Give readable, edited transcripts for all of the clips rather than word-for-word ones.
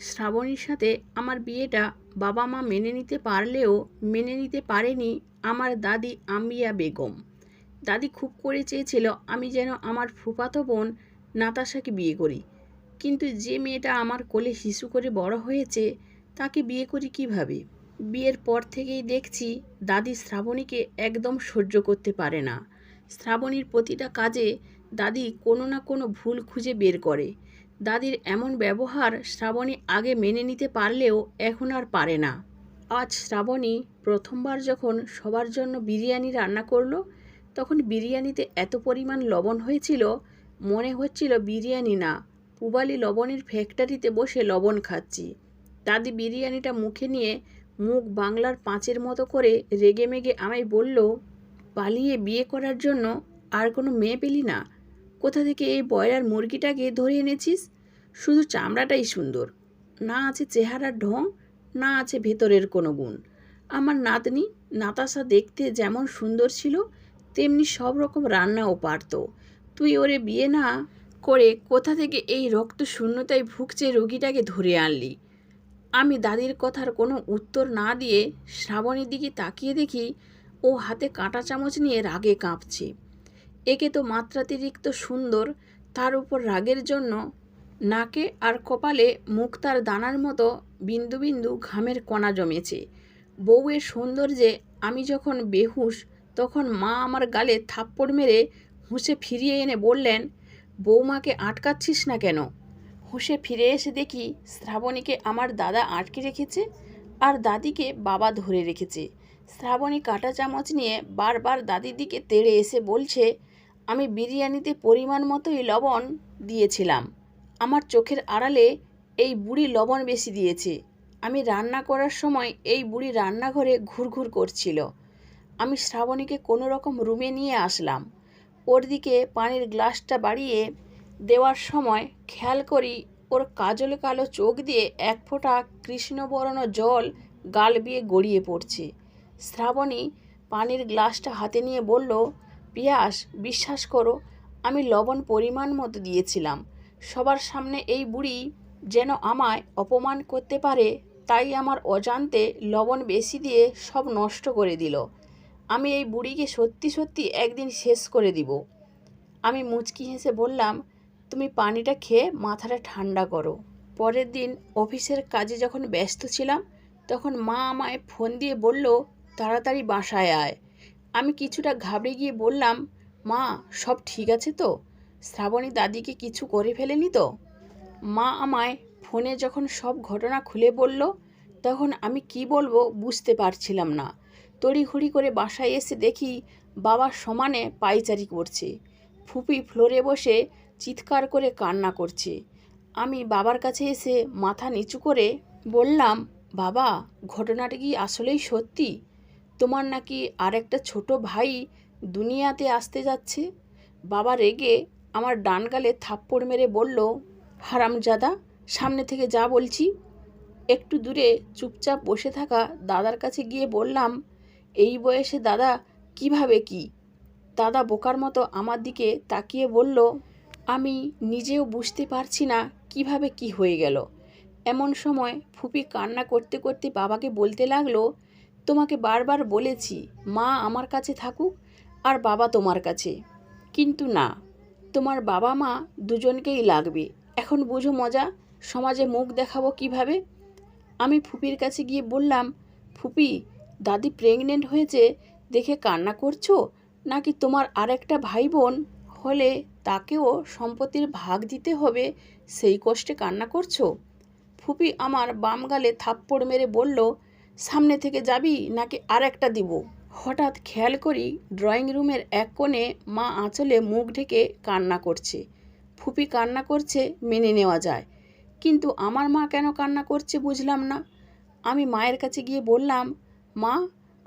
শ্রাবণীর সাথে আমার বিয়েটা বাবা মা মেনে নিতে পারলেও মেনে নিতে পারেনি আমার দাদি আম্বিয়া বেগম। দাদি খুব করে চেয়েছিল আমি যেন আমার ফুফাতো বোন নাতাশাকে বিয়ে করি, কিন্তু যে মেয়েটা আমার কোলে শিশু করে বড় হয়েছে তাকে বিয়ে করি কিভাবে? বিয়ের পর থেকেই দেখছি দাদি শ্রাবণীকে একদম সহ্য করতে পারে না। শ্রাবণীর প্রতিটা কাজে দাদি কোনো না কোনো ভুল খুঁজে বের করে। দাদির এমন ব্যবহার শ্রাবণী আগে মেনে নিতে পারলেও এখন আর পারে না। আজ শ্রাবণী প্রথমবার যখন সবার জন্য বিরিয়ানি রান্না করলো, তখন বিরিয়ানিতে এত পরিমাণ লবণ হয়েছিল, মনে হচ্ছিল বিরিয়ানি না, পুবালি লবণের ফ্যাক্টরিতে বসে লবণ খাচ্ছি। দাদি বিরিয়ানিটা মুখে নিয়ে মুখ বাংলার পাঁচের মতো করে রেগেমেগে আমায় বলল, পালিয়ে বিয়ে করার জন্য আর কোনো মেয়ে পেলি না? কোথা থেকে এই ব্রয়লার মুরগিটাকে ধরে এনেছিস? শুধু চামড়াটাই সুন্দর, না আছে চেহারার ঢং, না আছে ভেতরের কোনো গুণ। আমার নাতনি নাতাশা দেখতে যেমন সুন্দর ছিল, তেমনি সব রকম রান্নাও পারত। তুই ওরে বিয়ে না করে কোথা থেকে এই রক্ত শূন্যতায় ভুগছে রোগীটাকে ধরে আনলি? আমি দাদির কথার কোনো উত্তর না দিয়ে শ্রাবণীর দিকে তাকিয়ে দেখি ও হাতে কাঁটা চামচ নিয়ে রাগে কাঁপছে। একে তো মাত্রাতিরিক্ত সুন্দর, তার উপর রাগের জন্য নাকে আর কপালে মুক্তার দানার মতো বিন্দু বিন্দু ঘামের কণা জমেছে। বউয়ের সৌন্দর্যে আমি যখন বেহুশ, তখন মা আমার গালে থাপ্পড় মেরে হুঁশে ফিরিয়ে এনে বললেন, বৌমাকে আটকাচ্ছিস না কেন? হুঁশে ফিরে এসে দেখি শ্রাবণীকে আমার দাদা আটকে রেখেছে আর দাদিকে বাবা ধরে রেখেছে। শ্রাবণী কাঁটা চামচ নিয়ে বারবার দাদির দিকে তেড়ে এসে বলছে, আমি বিরিয়ানিতে পরিমাণ মতোই লবণ দিয়েছিলাম, আমার চোখের আড়ালে এই বুড়ি লবণ বেশি দিয়েছে। আমি রান্না করার সময় এই বুড়ি রান্নাঘরে ঘুরঘুর করছিল। আমি শ্রাবণীকে কোনো রকম রুমে নিয়ে আসলাম। ওর দিকে পানির গ্লাসটা বাড়িয়ে দেওয়ার সময় খেয়াল করি ওর কাজল কালো চোখ দিয়ে এক ফোঁটা কৃষ্ণবর্ণ জল গাল বেয়ে গড়িয়ে পড়ছে। শ্রাবণী পানির গ্লাসটা হাতে নিয়ে বলল, পিয়াস, বিশ্বাস করো, আমি লবণ পরিমাণ মতো দিয়েছিলাম। সবার সামনে এই বুড়ি যেন আমায় অপমান করতে পারে, তাই আমার অজান্তে লবণ বেশি দিয়ে সব নষ্ট করে দিল। আমি এই বুড়িকে সত্যি সত্যি একদিন শেষ করে দিব। আমি মুচকি হেসে বললাম, তুমি পানিটা খেয়ে মাথাটা ঠান্ডা করো। পরের দিন অফিসের কাজে যখন ব্যস্ত ছিলাম, তখন মা আমায় ফোন দিয়ে বলল, তাড়াতাড়ি বাসায় আয়। আমি কিছুটা ঘাবড়ে গিয়ে বললাম, মা, সব ঠিক আছে তো? শ্রাবণী দাদিকে কিছু করে ফেলেনি তো? মা আমায় ফোনে যখন সব ঘটনা খুলে বলল, তখন আমি কি বলবো বুঝতে পারছিলাম না। তড়িঘড়ি করে বাসায় এসে দেখি বাবা সমানে পায়চারি করছে। ফুপি ফ্লোরে বসে চিৎকার করে কান্না করছে। আমি বাবার কাছে এসে মাথা নিচু করে বললাম, বাবা, ঘটনাটা কি আসলেই সত্যি? তোমার নাকি আর একটা ছোট ভাই দুনিয়াতে আসতে যাচ্ছে? বাবা রেগে আমার ডান গালে থাপ্পড় মেরে বলল, হারামজাদা, সামনে থেকে যা বলছি। একটু দূরে চুপচাপ বসে থাকা দাদার কাছে গিয়ে বললাম, এই বয়সে দাদা কিভাবে কি? দাদা বোকার মতো আমার দিকে তাকিয়ে বলল, আমি নিজেও বুঝতে পারছি না কিভাবে কি হয়ে গেল। এমন সময় ফুপি কান্না করতে করতে বাবাকে বলতে লাগলো, তোমাকে বারবার বলেছি মা আমার কাছে থাকুক আর বাবা তোমার কাছে, কিন্তু না, তোমার বাবা মা দুজনকেই লাগবে। এখন বুঝো মজা, সমাজে মুখ দেখাবো কিভাবে? আমি ফুপির কাছে গিয়ে বললাম, ফুপি, দাদি প্রেগনেন্ট হয়েছে দেখে কান্না করছো, নাকি তোমার আরেকটা ভাই বোন হলে তাকেও সম্পত্তির ভাগ দিতে হবে সেই কষ্টে কান্না করছো? ফুপি আমার বাম গালে থাপ্পড় মেরে বলল, সামনে থেকে যাবি নাকি আরেকটা দিব? হঠাৎ খেয়াল করি ড্রয়িং রুমের এক কোণে মা আঁচলে মুখ ঢেকে কান্না করছে। ফুপি কান্না করছে মেনে নেওয়া যায়, কিন্তু আমার মা কেন কান্না করছে বুঝলাম না। আমি মায়ের কাছে গিয়ে বললাম, মা,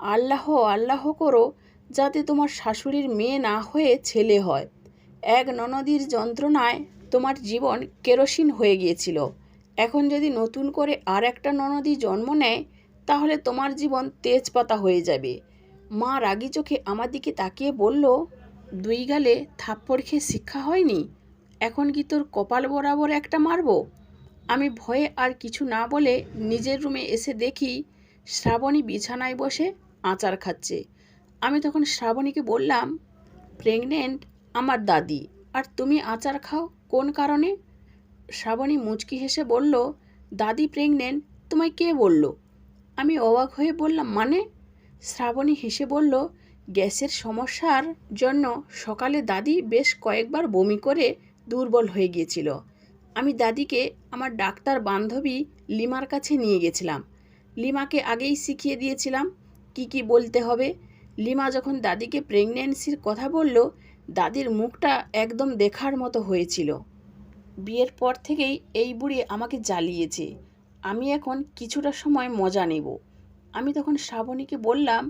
আল্লাহ আল্লাহ করো যাতে তোমার শাশুড়ির মেয়ে না হয়ে ছেলে হয়। এক ননদির যন্ত্রণায় তোমার জীবন কেরোসিন হয়ে গিয়েছিল। এখন যদি নতুন করে আর একটা ননদি জন্ম নেয়, তাহলে তোমার জীবন তেজপাতা হয়ে যাবে। মা রাগী চোখে আমার দিকে তাকিয়ে বলল, দুই গালে থাপ্পড় খেয়ে শিক্ষা হয়নি? এখন কি তোর কপাল বরাবর একটা মারবো? আমি ভয়ে আর কিছু না বলে নিজের রুমে এসে দেখি শ্রাবণী বিছানায় বসে আচার খাচ্ছে। আমি তখন শ্রাবণীকে বললাম, প্রেগনেন্ট আমার দাদি, আর তুমি আচার খাও কোন কারণে? শ্রাবণী মুচকি হেসে বলল, দাদি প্রেগনেন্ট তোমায় কে বলল? আমি অবাক হয়ে বললাম, মানে? শ্রাবণী হেসে বলল, গ্যাসের সমস্যার জন্য সকালে দাদি বেশ কয়েকবার বমি করে দুর্বল হয়ে গিয়েছিল। আমি দাদিকে আমার ডাক্তার বান্ধবী লিমার কাছে নিয়ে গেছিলাম। লিমাকে আগেই শিখিয়ে দিয়েছিলাম কি কি বলতে হবে। লিমা যখন দাদিকে প্রেগন্যান্সির কথা বলল, দাদির মুখটা একদম দেখার মতো হয়েছিল। বিয়ের পর থেকেই এই বুড়ি আমাকে জ্বালিয়েছে। আমি এখন কিছুটা সময় মজা নেব। আমি তখন শ্রাবণীকে বললাম,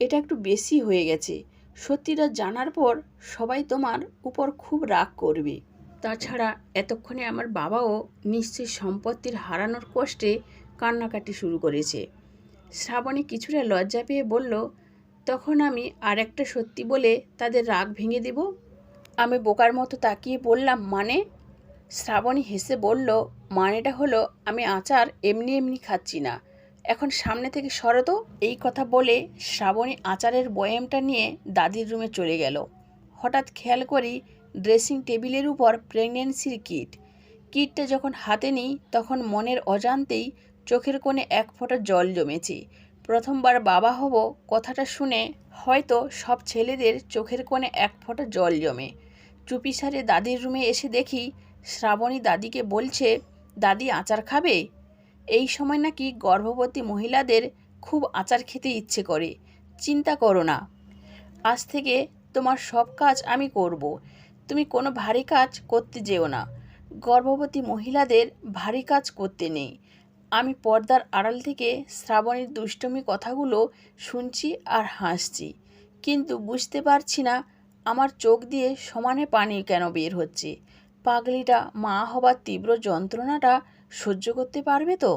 এটা একটু বেশি হয়ে গেছে। সত্যিটা জানার পর সবাই তোমার উপর খুব রাগ করবে। তাছাড়া এতক্ষণে আমার বাবাও নিশ্চয়ই সম্পত্তির হারানোর কষ্টে কান্নাকাটি শুরু করেছে। শ্রাবণী কিছুটা লজ্জা পেয়ে বলল, তখন আমি আর একটা সত্যি বলে তাদের রাগ ভেঙে দেব? আমি বোকার মতো তাকিয়ে বললাম, মানে? শ্রাবণী হেসে বলল, মানেটা হলো আমি আচার এমনি এমনি খাচ্ছি না, এখন সামনে থেকে সরো তো। এই কথা বলে শ্রাবণী আচারের বয়ামটা নিয়ে দাদির রুমে চলে গেল। হঠাৎ খেয়াল করি ড্রেসিং টেবিলের উপর প্রেগনেন্সির কিটটা যখন হাতে নিই তখন মনের অজান্তেই চোখের কোণে এক ফোঁটা জল জমেছে। প্রথমবার বাবা হব কথাটা শুনে হয়তো সব ছেলেদের চোখের কোণে এক ফোঁটা জল জমে। চুপিসারে দাদির রুমে এসে দেখি শ্রাবণী দাদিকে বলছে, দাদি আচার খাবে? এই সময় নাকি গর্ভবতী মহিলাদের খুব আচার খেতে ইচ্ছে করে। চিন্তা করো না, আজ থেকে তোমার সব কাজ আমি করব। তুমি কোনো ভারী কাজ করতে যেও না। গর্ভবতী মহিলাদের ভারী কাজ করতে নেই। আমি পর্দার আড়াল থেকে শ্রাবণীর দুষ্টুমি কথাগুলো শুনছি আর হাসছি, কিন্তু বুঝতে পারছি না আমার চোখ দিয়ে সমানে পানি কেন বের হচ্ছে। পাগলিটা মা হবার তীব্র যন্ত্রণাটা সহ্য করতে পারবে তো?